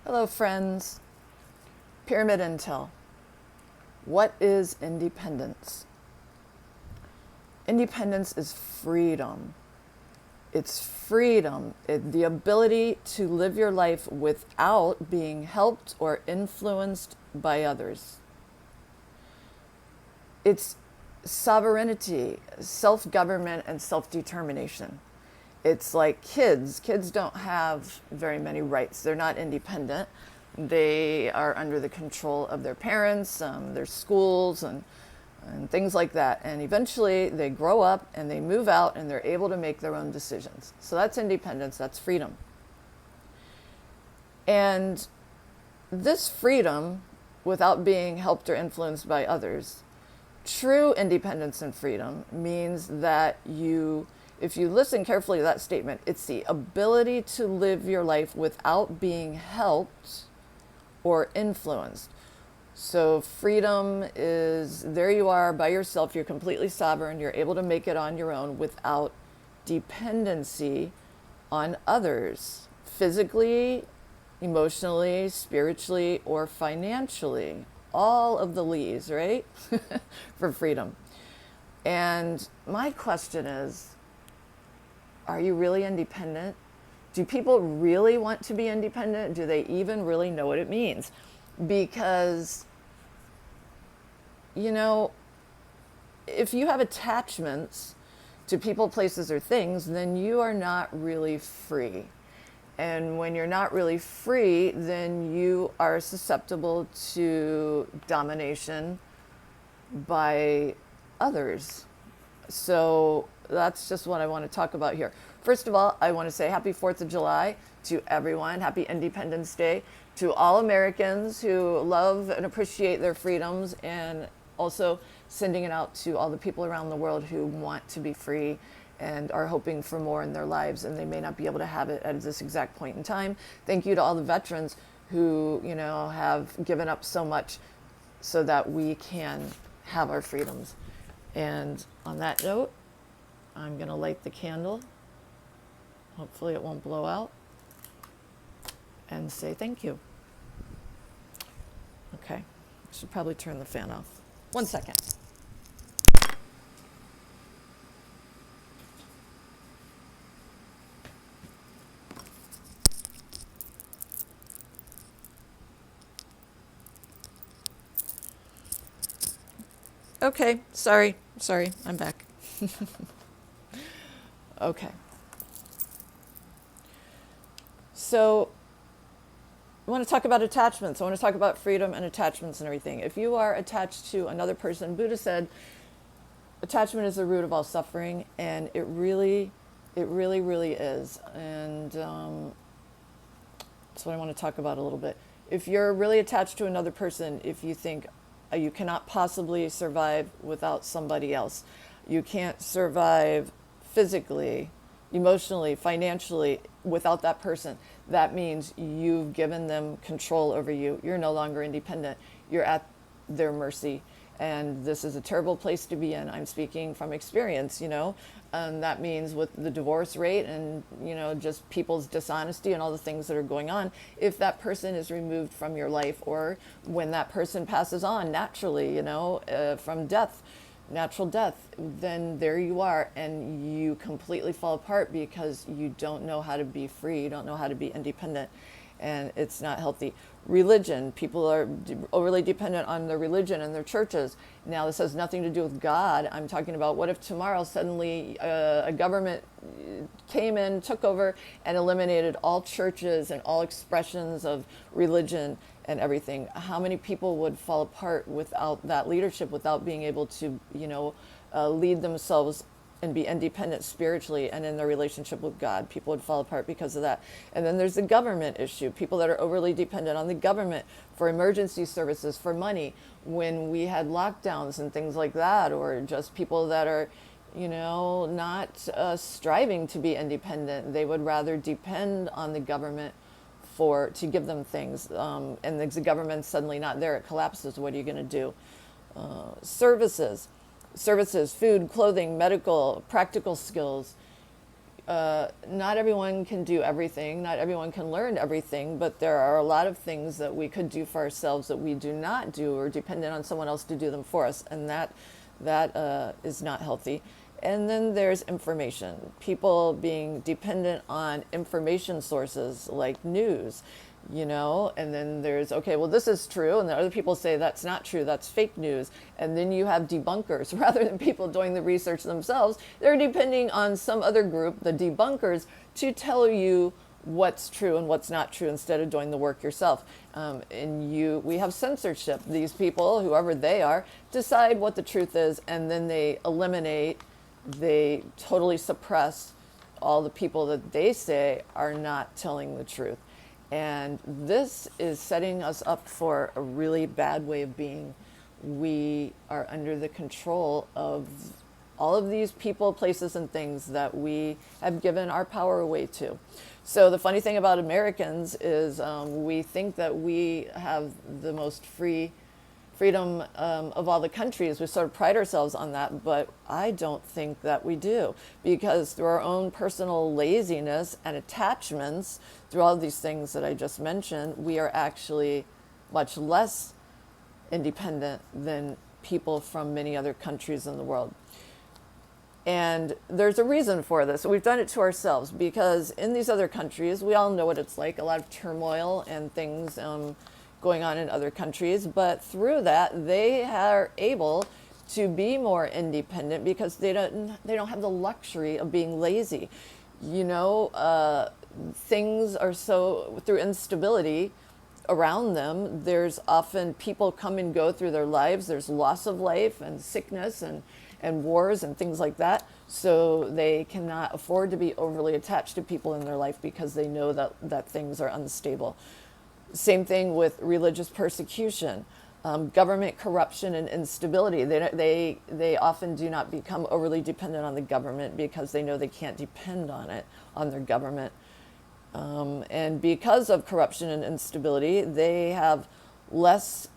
Hello, friends. Pyramid Intell. What is independence? Independence is freedom. It's freedom, the ability to live your life without being helped or influenced by others. It's sovereignty, self-government, and self-determination. It's like kids. Kids don't have very many rights. They're not independent. They are under the control of their parents, their schools, and things like that. And eventually they grow up and they move out and they're able to make their own decisions. So that's independence, that's freedom. And this freedom, without being helped or influenced by others, true independence and freedom means that if you listen carefully to that statement, it's the ability to live your life without being helped or influenced. So freedom is, there you are by yourself, you're completely sovereign, you're able to make it on your own without dependency on others, physically, emotionally, spiritually, or financially. All of the lees, right? For freedom. And my question is, are you really independent? Do people really want to be independent? Do they even really know what it means? Because, if you have attachments to people, places, or things, then you are not really free. And when you're not really free, then you are susceptible to domination by others. So that's just what I want to talk about here. First of all, I want to say happy 4th of July to everyone. Happy Independence Day to all Americans who love and appreciate their freedoms, and also sending it out to all the people around the world who want to be free and are hoping for more in their lives, and they may not be able to have it at this exact point in time. Thank you to all the veterans who, have given up so much so that we can have our freedoms. And on that note, I'm going to light the candle. Hopefully it won't blow out. And say thank you. Okay, I should probably turn the fan off. 1 second. Okay, sorry, I'm back. Okay. So, I want to talk about attachments. I want to talk about freedom and attachments and everything. If you are attached to another person, Buddha said, attachment is the root of all suffering, and it really is. And that's what I want to talk about a little bit. If you're really attached to another person, if you think you cannot possibly survive without somebody else, you can't survive physically, emotionally, financially without that person, that means you've given them control over you. You're no longer independent. You're at their mercy. And this is a terrible place to be in. I'm speaking from experience, that means with the divorce rate and, just people's dishonesty and all the things that are going on, if that person is removed from your life, or when that person passes on naturally, from death, natural death, then there you are, and you completely fall apart because you don't know how to be free, you don't know how to be independent, and it's not healthy. Religion, people are overly dependent on their religion and their churches. Now, this has nothing to do with God. I'm talking about, what if tomorrow suddenly a government came in, took over, and eliminated all churches and all expressions of religion and everything? How many people would fall apart without that leadership, without being able to, lead themselves and be independent spiritually and in their relationship with God? People would fall apart because of that. And then there's the government issue. People that are overly dependent on the government for emergency services, for money, when we had lockdowns and things like that, or just people that are, not striving to be independent. They would rather depend on the government to give them things. And the government's suddenly not there. It collapses. What are you going to do? Services, food, clothing, medical, practical skills. not everyone can do everything, not everyone can learn everything, but there are a lot of things that we could do for ourselves that we do not do or dependent on someone else to do them for us, and that is not healthy. And then there's information, people being dependent on information sources like news, and then there's, okay, well, this is true, and then other people say that's not true, that's fake news. And then you have debunkers. Rather than people doing the research themselves, they're depending on some other group, the debunkers, to tell you what's true and what's not true instead of doing the work yourself. We have censorship. These people, whoever they are, decide what the truth is, and then they totally suppress all the people that they say are not telling the truth. And this is setting us up for a really bad way of being. We are under the control of all of these people, places, and things that we have given our power away to. So the funny thing about Americans is we think that we have the most freedom of all the countries. We sort of pride ourselves on that, but I don't think that we do, because through our own personal laziness and attachments, through all of these things that I just mentioned, we are actually much less independent than people from many other countries in the world. And there's a reason for this. We've done it to ourselves, because in these other countries, we all know what it's like, a lot of turmoil and things going on in other countries, but through that they are able to be more independent because they don't have the luxury of being lazy. Things are so, through instability around them, there's often people come and go through their lives. There's loss of life and sickness and wars and things like that. So they cannot afford to be overly attached to people in their life because they know that things are unstable. Same thing with religious persecution, government corruption and instability. They often do not become overly dependent on the government because they know they can't depend on their government. And because of corruption and instability, they have less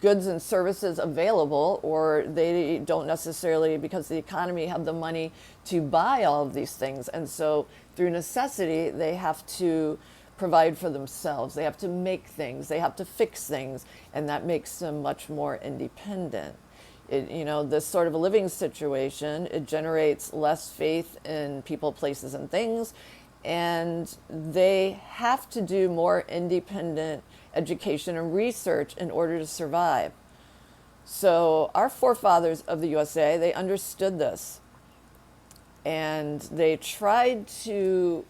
goods and services available, or they don't necessarily, because the economy, have the money to buy all of these things. And so through necessity, they have to provide for themselves. They have to make things, they have to fix things, and that makes them much more independent. This sort of a living situation, it generates less faith in people, places, and things, and they have to do more independent education and research in order to survive. So our forefathers of the USA, they understood this, and they tried to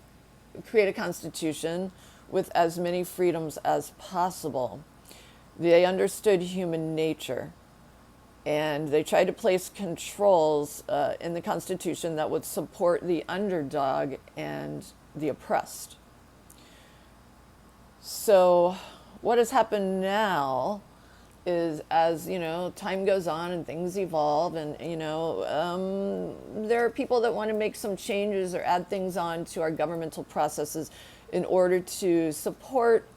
create a constitution with as many freedoms as possible. They understood human nature, and they tried to place controls in the Constitution that would support the underdog and the oppressed. So what has happened now is, as time goes on and things evolve, and there are people that want to make some changes or add things on to our governmental processes in order to support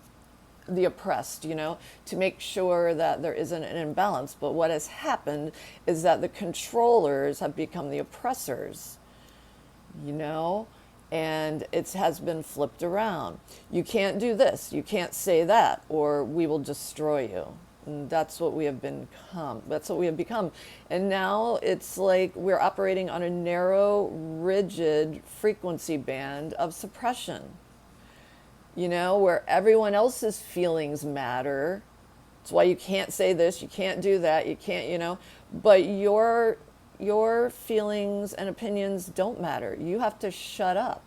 the oppressed, to make sure that there isn't an imbalance. But what has happened is that the controllers have become the oppressors, and it has been flipped around. You can't do this, you can't say that, or we will destroy you. And that's what we have become. That's what we have become. And now it's like we're operating on a narrow, rigid frequency band of suppression, where everyone else's feelings matter. That's why you can't say this, you can't do that, you can't, but your feelings and opinions don't matter. You have to shut up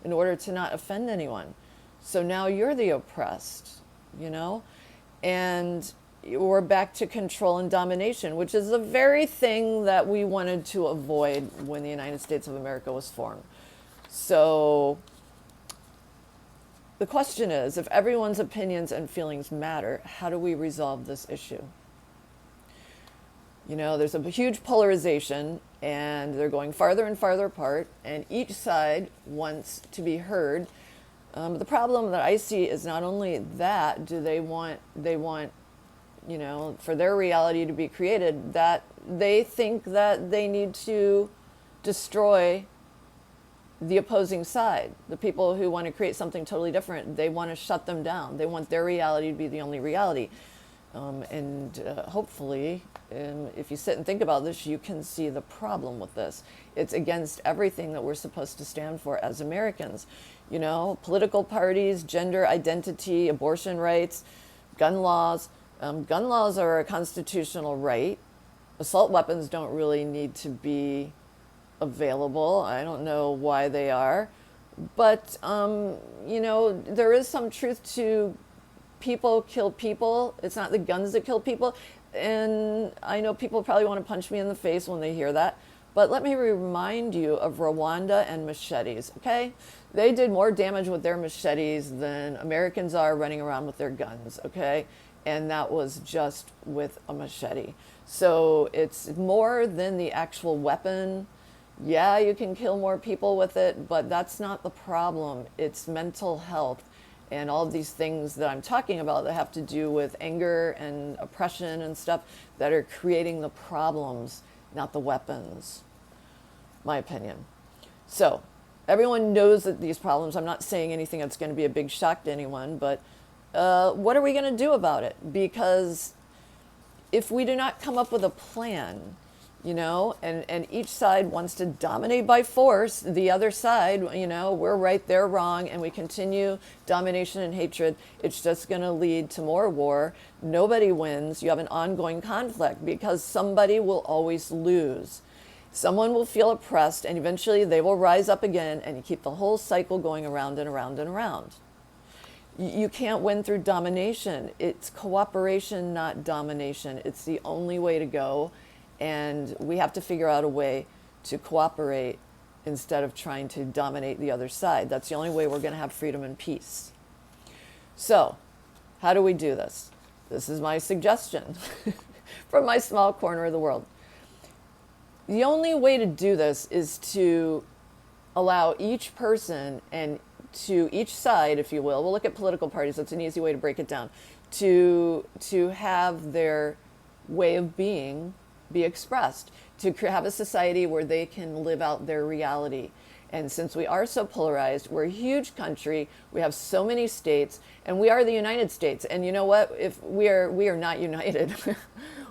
in order to not offend anyone. So now you're the oppressed, and we're back to control and domination, which is the very thing that we wanted to avoid when the United States of America was formed. So the question is, if everyone's opinions and feelings matter, how do we resolve this issue? There's a huge polarization, and they're going farther and farther apart, and each side wants to be heard. The problem that I see is not only that, they want, for their reality to be created, that they think that they need to destroy the opposing side, the people who want to create something totally different, they want to shut them down. They want their reality to be the only reality. Hopefully, if you sit and think about this, you can see the problem with this. It's against everything that we're supposed to stand for as Americans. You know, political parties, gender identity, abortion rights, gun laws. Gun laws are a constitutional right. Assault weapons don't really need to be available. I don't know why they are. But, you know, there is some truth to people kill people. It's not the guns that kill people. And I know people probably want to punch me in the face when they hear that. But let me remind you of Rwanda and machetes, okay? They did more damage with their machetes than Americans are running around with their guns, okay? And that was just with a machete. So it's more than the actual weapon. Yeah, you can kill more people with it, but that's not the problem. It's mental health and all of these things that I'm talking about that have to do with anger and oppression and stuff that are creating the problems, not the weapons, my opinion. So everyone knows that these problems, I'm not saying anything that's going to be a big shock to anyone, but what are we going to do about it? Because if we do not come up with a plan, you know, and each side wants to dominate by force the other side, you know, we're right, they're wrong, and we continue domination and hatred, it's just going to lead to more war. Nobody wins. You have an ongoing conflict because somebody will always lose. Someone will feel oppressed, and eventually they will rise up again, and you keep the whole cycle going around and around and around. You can't win through domination. It's cooperation, not domination. It's the only way to go. And we have to figure out a way to cooperate instead of trying to dominate the other side. That's the only way we're going to have freedom and peace. So, how do we do this? This is my suggestion from my small corner of the world. The only way to do this is to allow each person and to each side, if you will, we'll look at political parties, that's an easy way to break it down, to have their way of being be expressed, to have a society where they can live out their reality. And since we are so polarized, we're a huge country, we have so many states, and we are the United States. And you know what? If we are not united.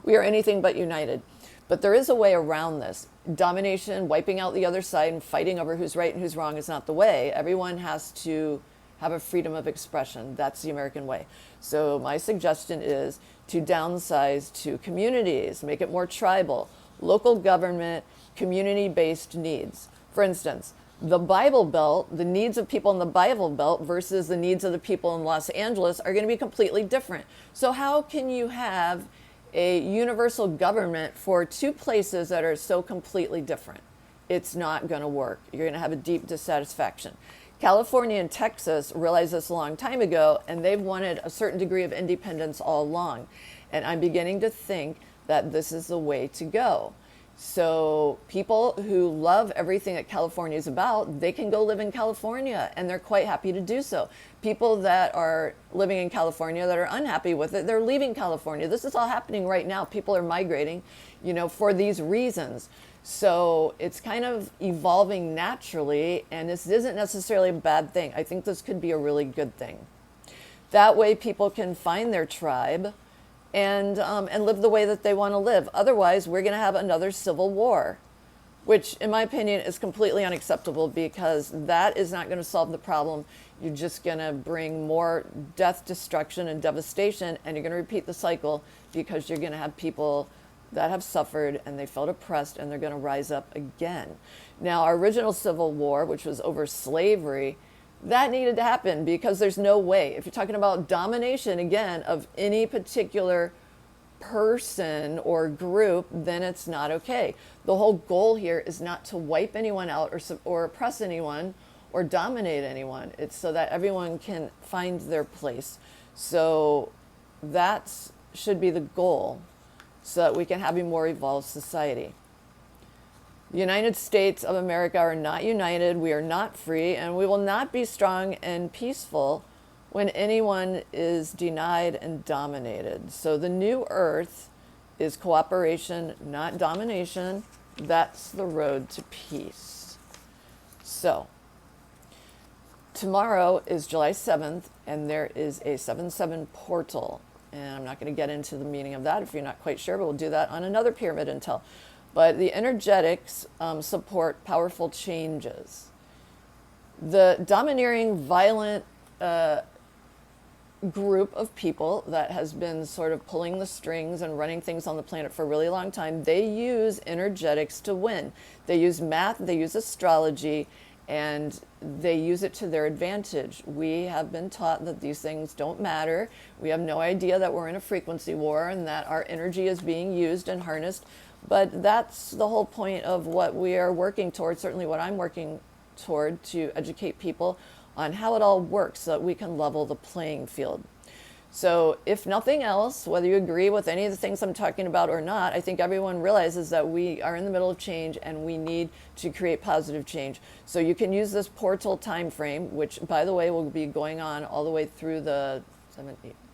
We are anything but united. But there is a way around this. Domination, wiping out the other side and fighting over who's right and who's wrong is not the way. Everyone has to have a freedom of expression. That's the American way. So my suggestion is to downsize to communities, make it more tribal, local government, community-based needs. For instance, the Bible Belt, the needs of people in the Bible Belt versus the needs of the people in Los Angeles are going to be completely different. So how can you have a universal government for two places that are so completely different? It's not going to work. You're going to have a deep dissatisfaction. California and Texas realized this a long time ago, and they've wanted a certain degree of independence all along. And I'm beginning to think that this is the way to go. So people who love everything that California is about, they can go live in California, and they're quite happy to do so. People that are living in California that are unhappy with it, they're leaving California. This is all happening right now. People are migrating, you know, for these reasons. So it's kind of evolving naturally, and this isn't necessarily a bad thing. I think this could be a really good thing. That way people can find their tribe and live the way that they want to live. Otherwise, we're going to have another civil war, which in my opinion is completely unacceptable, because that is not going to solve the problem. You're just going to bring more death, destruction, and devastation, and you're going to repeat the cycle, because you're going to have people that have suffered and they felt oppressed, and they're going to rise up again. Now, our original Civil War, which was over slavery, that needed to happen, because there's no way, if you're talking about domination, again, of any particular person or group, then it's not okay. The whole goal here is not to wipe anyone out or oppress anyone or dominate anyone. It's so that everyone can find their place. So that should be the goal, so that we can have a more evolved society. The United States of America are not united, we are not free, and we will not be strong and peaceful when anyone is denied and dominated. So the new earth is cooperation, not domination. That's the road to peace. So Tomorrow is July 7th, and there is a 7-7 portal. And I'm not going to get into the meaning of that if you're not quite sure, but we'll do that on another Pyramid Intel. But the energetics support powerful changes. The domineering, violent group of people that has been sort of pulling the strings and running things on the planet for a really long time, they use energetics to win. They use math, they use astrology, and they use it to their advantage. We have been taught that these things don't matter. We have no idea that we're in a frequency war and that our energy is being used and harnessed. But that's the whole point of what we are working toward, certainly what I'm working toward, to educate people on how it all works so that we can level the playing field. So if nothing else, whether you agree with any of the things I'm talking about or not, I think everyone realizes that we are in the middle of change and we need to create positive change. So you can use this portal time frame, which, by the way, will be going on all the way through the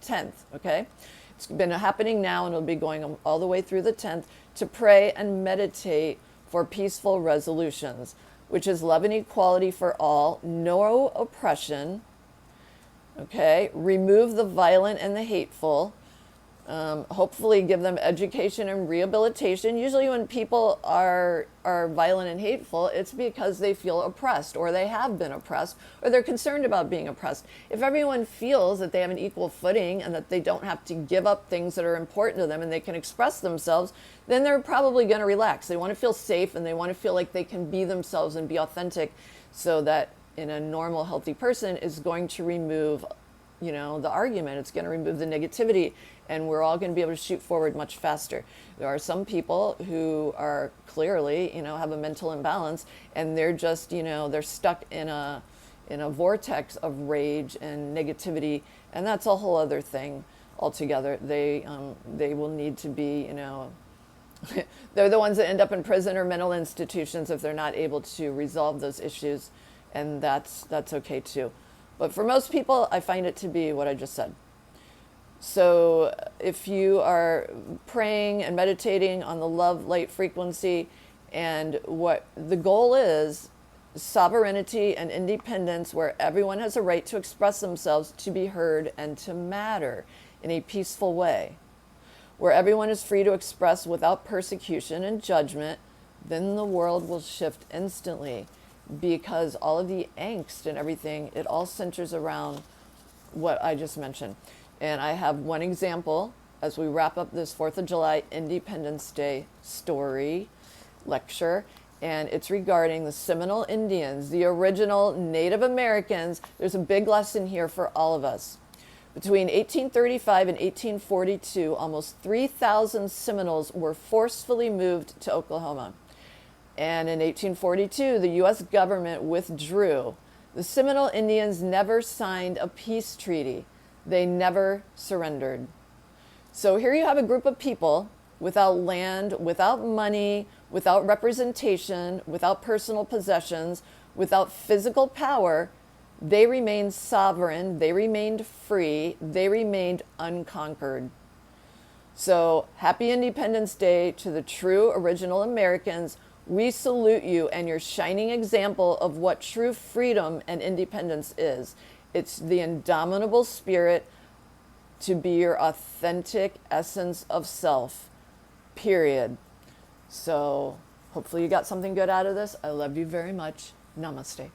10th, okay? It's been happening now and it'll be going all the way through the 10th to pray and meditate for peaceful resolutions, which is love and equality for all, no oppression, okay? Remove the violent and the hateful. Hopefully give them education and rehabilitation. Usually when people are violent and hateful, it's because they feel oppressed or they have been oppressed or they're concerned about being oppressed. If everyone feels that they have an equal footing and that they don't have to give up things that are important to them and they can express themselves, then they're probably going to relax. They want to feel safe and they want to feel like they can be themselves and be authentic, so that in a normal, healthy person is going to remove, the argument. It's going to remove the negativity, and we're all going to be able to shoot forward much faster. There are some people who are clearly, have a mental imbalance, and they're just, they're stuck in a vortex of rage and negativity, and that's a whole other thing altogether. They will need to be, they're the ones that end up in prison or mental institutions if they're not able to resolve those issues, and that's okay too. But for most people, I find it to be what I just said. So if you are praying and meditating on the love light frequency, and what the goal is sovereignty and independence, where everyone has a right to express themselves, to be heard, and to matter in a peaceful way, where everyone is free to express without persecution and judgment, then the world will shift instantly, because all of the angst and everything, it all centers around what I just mentioned. And I have one example as we wrap up this 4th of July Independence Day story lecture, and it's regarding the Seminole Indians, the original Native Americans. There's a big lesson here for all of us. Between 1835 and 1842, almost 3,000 Seminoles were forcefully moved to Oklahoma. And in 1842, the U.S. government withdrew. The Seminole Indians never signed a peace treaty. They never surrendered. So here you have a group of people without land, without money, without representation, without personal possessions, without physical power. They remained sovereign, they remained free, they remained unconquered. So happy Independence Day to the true original Americans. We salute you and your shining example of what true freedom and independence is. It's the indomitable spirit to be your authentic essence of self, period. So hopefully you got something good out of this. I love you very much. Namaste.